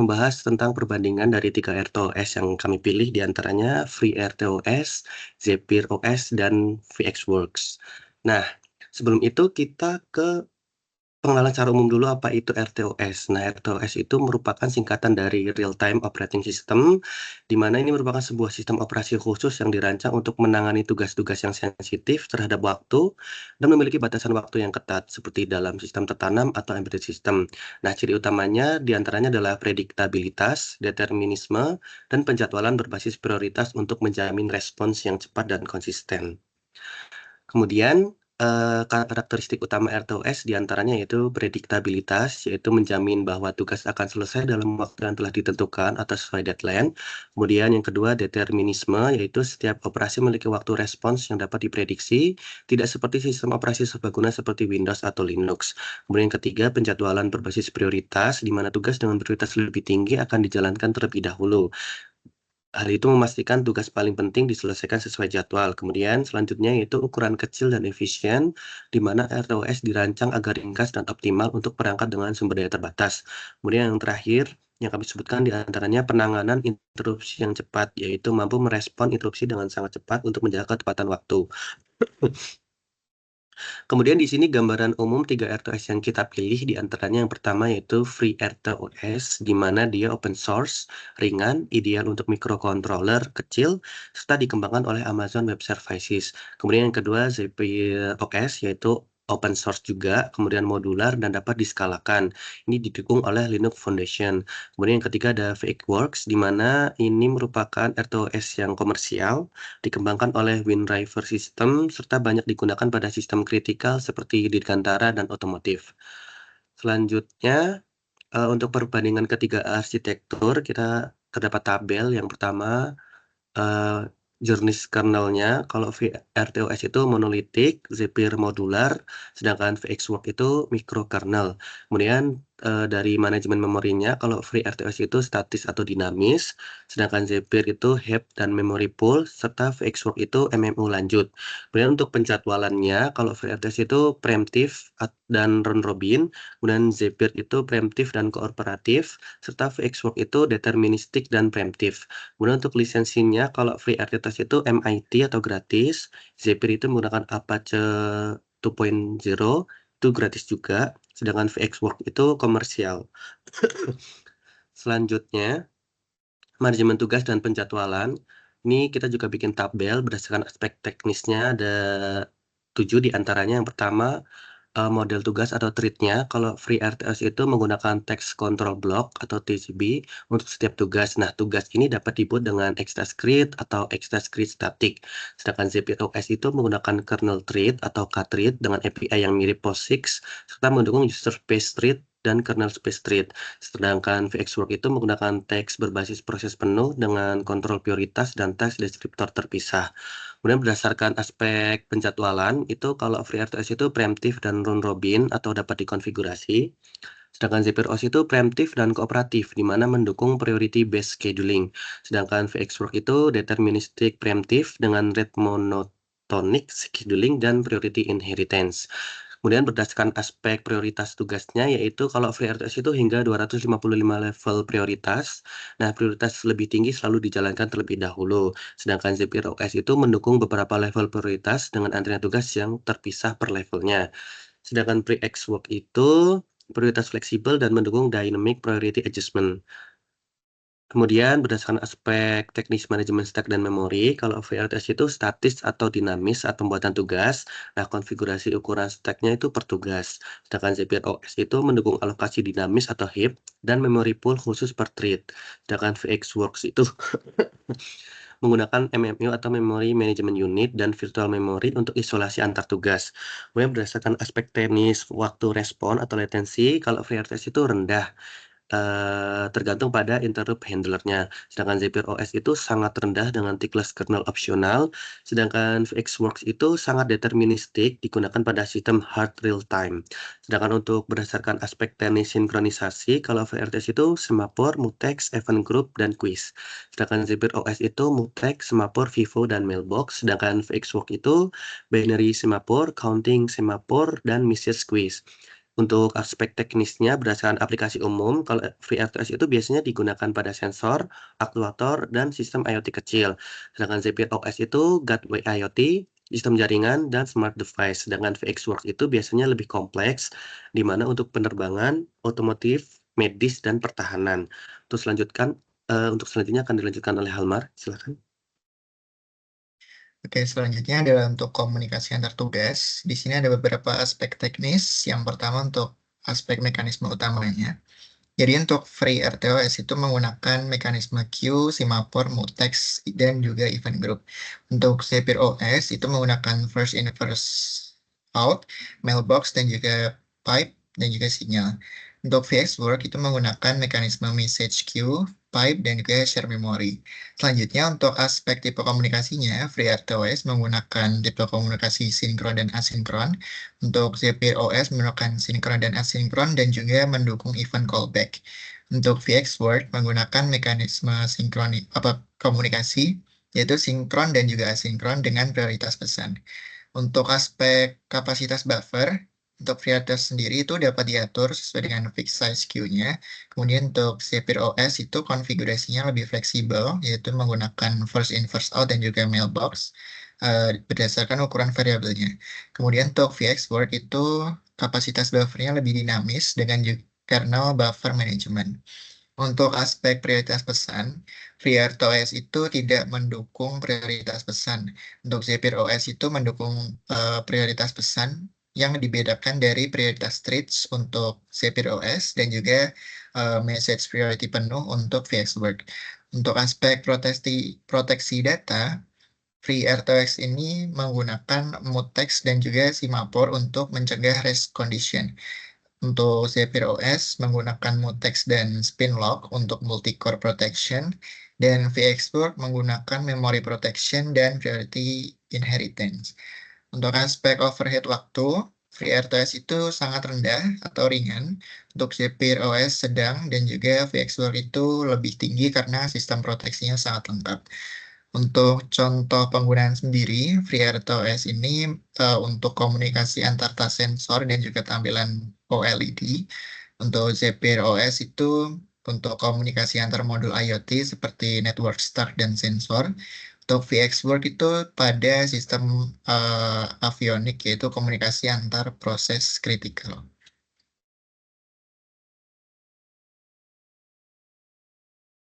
membahas tentang perbandingan dari 3 RTOS yang kami pilih, di antaranya FreeRTOS, ZephyrOS, dan VxWorks. Nah, sebelum itu kita ke pengenalan secara umum dulu apa itu RTOS. Nah, RTOS itu merupakan singkatan dari Real Time Operating System, di mana ini merupakan sebuah sistem operasi khusus yang dirancang untuk menangani tugas-tugas yang sensitif terhadap waktu dan memiliki batasan waktu yang ketat, seperti dalam sistem tertanam atau embedded system. Nah, ciri utamanya diantaranya adalah prediktabilitas, determinisme, dan penjadwalan berbasis prioritas untuk menjamin respons yang cepat dan konsisten. Kemudian, karakteristik utama RTOS diantaranya yaitu prediktabilitas, yaitu menjamin bahwa tugas akan selesai dalam waktu yang telah ditentukan atau sesuai deadline. Kemudian yang kedua, determinisme, yaitu setiap operasi memiliki waktu respons yang dapat diprediksi, tidak seperti sistem operasi serbaguna seperti Windows atau Linux. Kemudian yang ketiga, penjadwalan berbasis prioritas, di mana tugas dengan prioritas lebih tinggi akan dijalankan terlebih dahulu. Hal itu memastikan tugas paling penting diselesaikan sesuai jadwal. Kemudian selanjutnya yaitu ukuran kecil dan efisien, di mana RTOS dirancang agar ringkas dan optimal untuk perangkat dengan sumber daya terbatas. Kemudian yang terakhir, yang kami sebutkan di antaranya penanganan interupsi yang cepat, yaitu mampu merespon interupsi dengan sangat cepat untuk menjaga ketepatan waktu. Kemudian di sini gambaran umum 3 RTOS yang kita pilih, di antaranya yang pertama yaitu FreeRTOS, di mana dia open source, ringan, ideal untuk microcontroller kecil, serta dikembangkan oleh Amazon Web Services. Kemudian yang kedua ZephyrOS, yaitu open source juga, kemudian modular dan dapat diskalakan. Ini didukung oleh Linux Foundation. Kemudian yang ketiga ada VxWorks, di mana ini merupakan RTOS yang komersial, dikembangkan oleh WinRiver System, serta banyak digunakan pada sistem kritikal seperti dirgantara dan otomotif. Selanjutnya, untuk perbandingan ketiga arsitektur, kita terdapat tabel. Yang pertama, jenis kernelnya, kalau VRTOS itu monolitik, Zephyr modular, sedangkan VxWorks itu microkernel. Kemudian dari manajemen memorinya, kalau FreeRTOS itu statis atau dinamis, sedangkan Zephyr itu heap dan memory pool, serta VxWorks itu MMU lanjut. Kemudian untuk penjadwalannya, kalau FreeRTOS itu preemptif dan round robin, kemudian Zephyr itu preemptif dan kooperatif, serta VxWorks itu deterministik dan preemptif. Kemudian untuk lisensinya, kalau FreeRTOS itu MIT atau gratis, Zephyr itu menggunakan Apache 2.0, itu gratis juga, sedangkan VxWorks itu komersial. Selanjutnya, manajemen tugas dan penjadwalan. Ini kita juga bikin tabel berdasarkan aspek teknisnya, ada 7 di antaranya. Yang pertama, model tugas atau treat-nya. Kalau FreeRTOS itu menggunakan text control block atau TCB untuk setiap tugas. Nah, tugas ini dapat dibuat dengan extra script atau extra script static. Sedangkan ZephyrOS itu menggunakan kernel treat atau K-treat dengan API yang mirip POSIX, serta mendukung user space treat dan kernel space treat. Sedangkan VxWorks itu menggunakan teks berbasis proses penuh dengan kontrol prioritas dan teks deskriptor terpisah. Kemudian berdasarkan aspek penjadwalan, itu kalau FreeRTOS itu preemptif dan round robin atau dapat dikonfigurasi. Sedangkan ZephyrOS itu preemptif dan kooperatif, di mana mendukung priority based scheduling. Sedangkan VxWorks itu deterministic preemptif dengan rate monotonic scheduling dan priority inheritance. Kemudian berdasarkan aspek prioritas tugasnya, yaitu kalau FreeRTOS itu hingga 255 level prioritas. Nah, prioritas lebih tinggi selalu dijalankan terlebih dahulu. Sedangkan ZephyrOS itu mendukung beberapa level prioritas dengan antrian tugas yang terpisah per levelnya. Sedangkan VxWorks itu prioritas fleksibel dan mendukung dynamic priority adjustment. Kemudian berdasarkan aspek teknis manajemen stack dan memori, kalau VLTS itu statis atau dinamis saat pembuatan tugas, nah konfigurasi ukuran stacknya itu per tugas. Sedangkan ZephyrOS itu mendukung alokasi dinamis atau heap dan memory pool khusus per thread. Sedangkan VxWorks itu menggunakan MMU atau Memory Management Unit dan Virtual Memory untuk isolasi antar tugas. Kemudian berdasarkan aspek teknis waktu respon atau latensi, kalau VRTS itu rendah, tergantung pada interrupt handlernya. Sedangkan ZephyrOS itu sangat rendah dengan tickless kernel opsional, sedangkan VxWorks itu sangat deterministik digunakan pada sistem hard real time. Sedangkan untuk berdasarkan aspek teknis sinkronisasi, kalau VRTS itu semaphore, mutex, event group, dan quiz. Sedangkan ZephyrOS itu mutex, semaphore, vivo, dan mailbox. Sedangkan VxWorks itu binary semaphore, counting semaphore, dan message quiz. Untuk aspek teknisnya berdasarkan aplikasi umum, kalau FreeRTOS itu biasanya digunakan pada sensor, aktuator, dan sistem IoT kecil. Sedangkan Zapier OS itu gateway IoT, sistem jaringan, dan smart device. Sedangkan VxWorks itu biasanya lebih kompleks, di mana untuk penerbangan, otomotif, medis, dan pertahanan. Untuk selanjutnya akan dilanjutkan oleh Halmar, silakan. Oke, selanjutnya adalah untuk komunikasi antar tugas. Di sini ada beberapa aspek teknis. Yang pertama untuk aspek mekanisme utamanya. Jadi untuk FreeRTOS itu menggunakan mekanisme queue, semaphore, mutex, dan juga event group. Untuk Zapier OS itu menggunakan first in, first out, mailbox, dan juga pipe, dan juga sinyal. Untuk VxWorks itu menggunakan mekanisme message queue, pipe, dan juga share memory. Selanjutnya untuk aspek tipe komunikasinya, FreeRTOS menggunakan tipe komunikasi sinkron dan asinkron. Untuk Zapier OS menggunakan sinkron dan asinkron dan juga mendukung event callback. Untuk VxWorks menggunakan mekanisme komunikasi yaitu sinkron dan juga asinkron dengan prioritas pesan. Untuk aspek kapasitas buffer, untuk FreeRTOS sendiri itu dapat diatur sesuai dengan fixed size queue-nya. Kemudian untuk Zapier OS itu konfigurasinya lebih fleksibel, yaitu menggunakan first in, first out, dan juga mailbox berdasarkan ukuran variabelnya. Kemudian untuk VxWorks itu kapasitas buffernya lebih dinamis dengan kernel buffer management. Untuk aspek prioritas pesan, FreeRTOS itu tidak mendukung prioritas pesan. Untuk Zapier OS itu mendukung prioritas pesan yang dibedakan dari prioritas threads untuk Zapier OS dan juga message priority penuh untuk VxWorks. Untuk aspek proteksi data, FreeRTOS ini menggunakan mutex dan juga semaphore untuk mencegah race condition. Untuk Zapier OS menggunakan mutex dan spinlock untuk multi-core protection, dan VxWorks menggunakan memory protection dan priority inheritance. Untuk aspek overhead waktu, FreeRTOS itu sangat rendah atau ringan. Untuk Zapier OS sedang dan juga VxWorks itu lebih tinggi karena sistem proteksinya sangat lengkap. Untuk contoh penggunaan sendiri, FreeRTOS ini untuk komunikasi antar tas sensor dan juga tampilan OLED. Untuk Zapier OS itu untuk komunikasi antar modul IoT seperti network stack dan sensor. Untuk VxWorks itu pada sistem avionik yaitu komunikasi antar proses kritikal.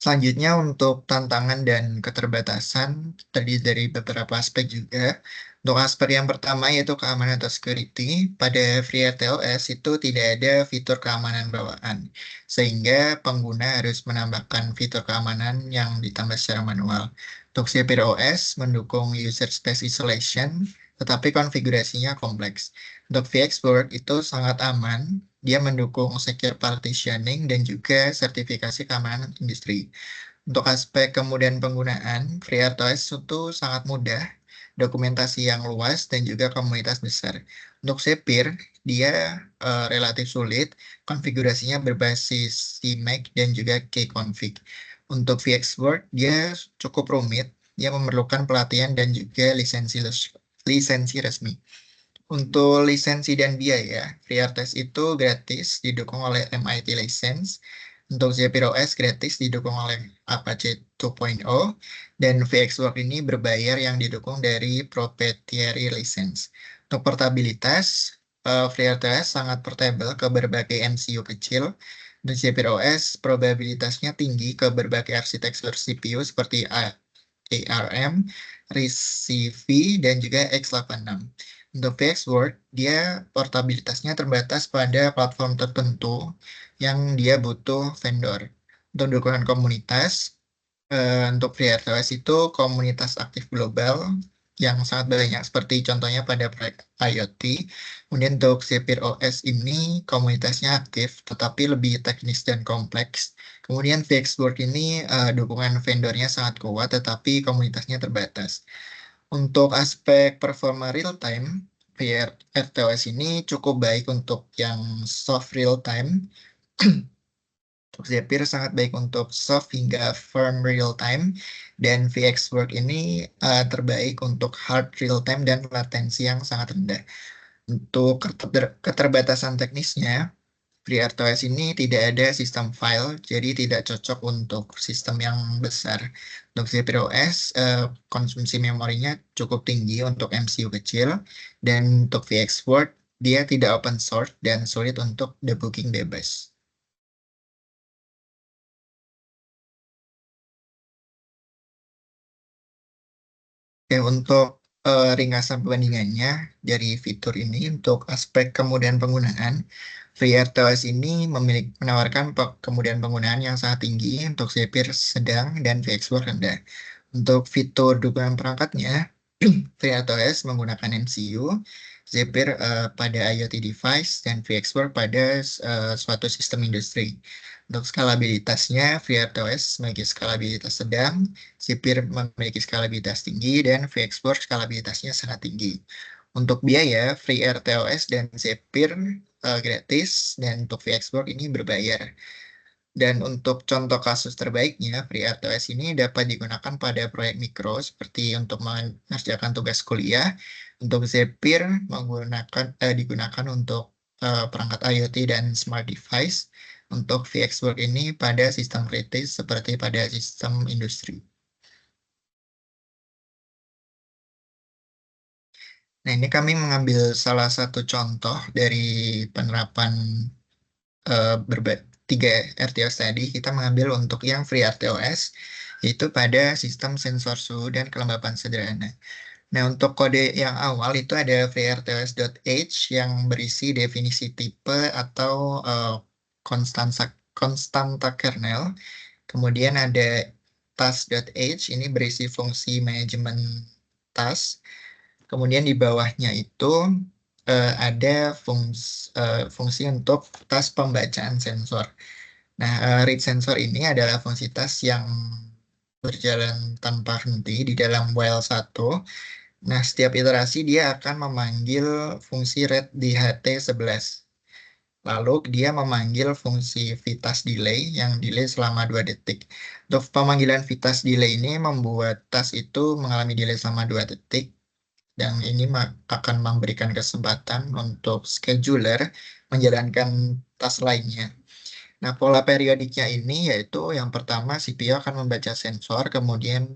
Selanjutnya untuk tantangan dan keterbatasan terdiri dari beberapa aspek juga. Untuk aspek yang pertama yaitu keamanan atau security. Pada FreeRTOS itu tidak ada fitur keamanan bawaan, sehingga pengguna harus menambahkan fitur keamanan yang ditambah secara manual. Untuk Zapier OS mendukung user space isolation, tetapi konfigurasinya kompleks. Untuk VxWorks itu sangat aman, dia mendukung secure partitioning dan juga sertifikasi keamanan industri. Untuk aspek kemudahan penggunaan, FreeRTOS itu sangat mudah, dokumentasi yang luas, dan juga komunitas besar. Untuk Zapier, dia relatif sulit, konfigurasinya berbasis CMake dan juga kconfig. Untuk VxWorks, dia cukup rumit, dia memerlukan pelatihan dan juga lisensi resmi. Untuk lisensi dan biaya, FreeRTOS itu gratis, didukung oleh MIT License. Untuk Zapier OS gratis, didukung oleh Apache 2.0. Dan VxWorks ini berbayar yang didukung dari proprietary license. Untuk portabilitas, FreeRTOS sangat portable ke berbagai MCU kecil. Dan Zapier OS probabilitasnya tinggi ke berbagai arsitektur CPU seperti ARM, RISC-V, dan juga x86. Untuk VxWorks, dia portabilitasnya terbatas pada platform tertentu yang dia butuh vendor. Untuk dukungan komunitas, untuk FreeRTOS itu komunitas aktif global yang sangat banyak, seperti contohnya pada proyek IoT. Kemudian untuk Zapier OS ini komunitasnya aktif, tetapi lebih teknis dan kompleks. Kemudian VxWorks ini dukungan vendornya sangat kuat, tetapi komunitasnya terbatas. Untuk aspek performa real time, FreeRTOS ini cukup baik untuk yang soft real time. Untuk Zapier sangat baik untuk soft hingga firm real time, dan VxWorks ini terbaik untuk hard real time dan latensi yang sangat rendah. Untuk keterbatasan teknisnya, FreeRTOS ini tidak ada sistem file, jadi tidak cocok untuk sistem yang besar. Untuk ZeBROS, konsumsi memorinya cukup tinggi untuk MCU kecil, dan untuk VxWorks, dia tidak open source dan sulit untuk debugging bebas. Oke, untuk ringkasan perbandingannya dari fitur ini, untuk aspek kemudahan penggunaan, FreeRTOS ini menawarkan kemudahan penggunaan yang sangat tinggi untuk Zapier sedang dan VxWorks rendah. Untuk fitur dukungan perangkatnya, FreeRTOS menggunakan MCU, Zapier pada IoT device, dan VxWorks pada suatu sistem industri. Untuk skalabilitasnya, FreeRTOS memiliki skalabilitas sedang, Zapier memiliki skalabilitas tinggi, dan VxWorks skalabilitasnya sangat tinggi. Untuk biaya, FreeRTOS dan Zapier gratis, dan untuk VxWorks ini berbayar. Dan untuk contoh kasus terbaiknya, FreeRTOS ini dapat digunakan pada proyek mikro seperti untuk mengerjakan tugas kuliah. Untuk Zapier digunakan untuk perangkat IoT dan smart device. Untuk VxWorks ini pada sistem kritis seperti pada sistem industri. Nah, ini kami mengambil salah satu contoh dari penerapan tiga RTOS tadi. Kita mengambil untuk yang FreeRTOS, yaitu pada sistem sensor suhu dan kelembapan sederhana. Nah, untuk kode yang awal itu ada freertos.h yang berisi definisi tipe atau konstanta kernel. Kemudian ada task.h, ini berisi fungsi manajemen task. Kemudian di bawahnya itu ada fungsi untuk tas pembacaan sensor. Nah, read sensor ini adalah fungsi tas yang berjalan tanpa henti di dalam while 1. Nah, setiap iterasi dia akan memanggil fungsi read di HT11. Lalu dia memanggil fungsi vitas delay yang delay selama 2 detik. Untuk pemanggilan vitas delay ini membuat tas itu mengalami delay selama 2 detik. Dan ini akan memberikan kesempatan untuk scheduler menjalankan tas lainnya. Nah, pola periodiknya ini yaitu yang pertama CPU akan membaca sensor, kemudian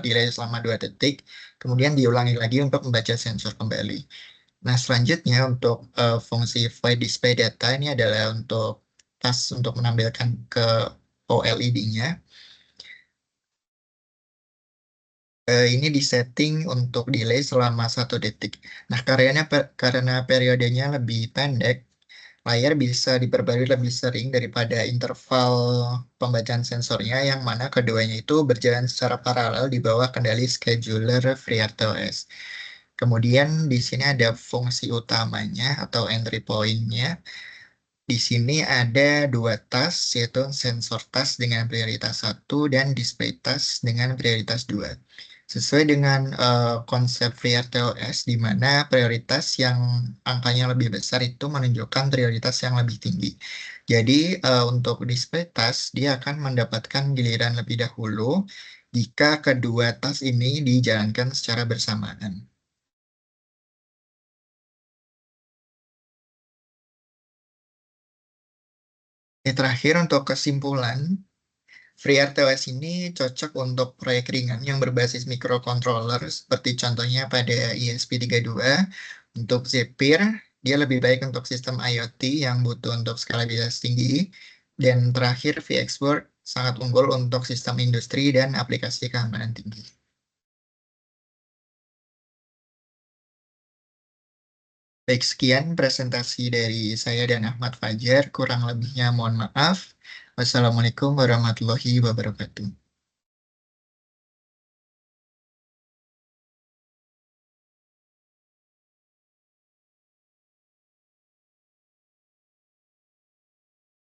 delay selama 2 detik, kemudian diulangi lagi untuk membaca sensor kembali. Nah, selanjutnya untuk fungsi void display data ini adalah untuk tas untuk menampilkan ke OLED-nya. Ini disetting untuk delay selama 1 detik. Nah, karena periodenya lebih pendek, layar bisa diperbarui lebih sering daripada interval pembacaan sensornya, yang mana keduanya itu berjalan secara paralel di bawah kendali scheduler FreeRTOS. Kemudian di sini ada fungsi utamanya atau entry point-nya. Di sini ada 2 task, yaitu sensor task dengan prioritas 1 dan display task dengan prioritas 2. Sesuai dengan konsep FreeRTOS, di mana prioritas yang angkanya lebih besar itu menunjukkan prioritas yang lebih tinggi. Jadi untuk display task, dia akan mendapatkan giliran lebih dahulu jika kedua task ini dijalankan secara bersamaan. Terakhir untuk kesimpulan, FreeRTOS ini cocok untuk proyek ringan yang berbasis microcontroller, seperti contohnya pada ESP32. Untuk Zapier, dia lebih baik untuk sistem IoT yang butuh untuk skalabilitas tinggi. Dan terakhir, VxWorks sangat unggul untuk sistem industri dan aplikasi keamanan tinggi. Baik, sekian presentasi dari saya dan Ahmad Fajar. Kurang lebihnya mohon maaf. Wassalamualaikum warahmatullahi wabarakatuh.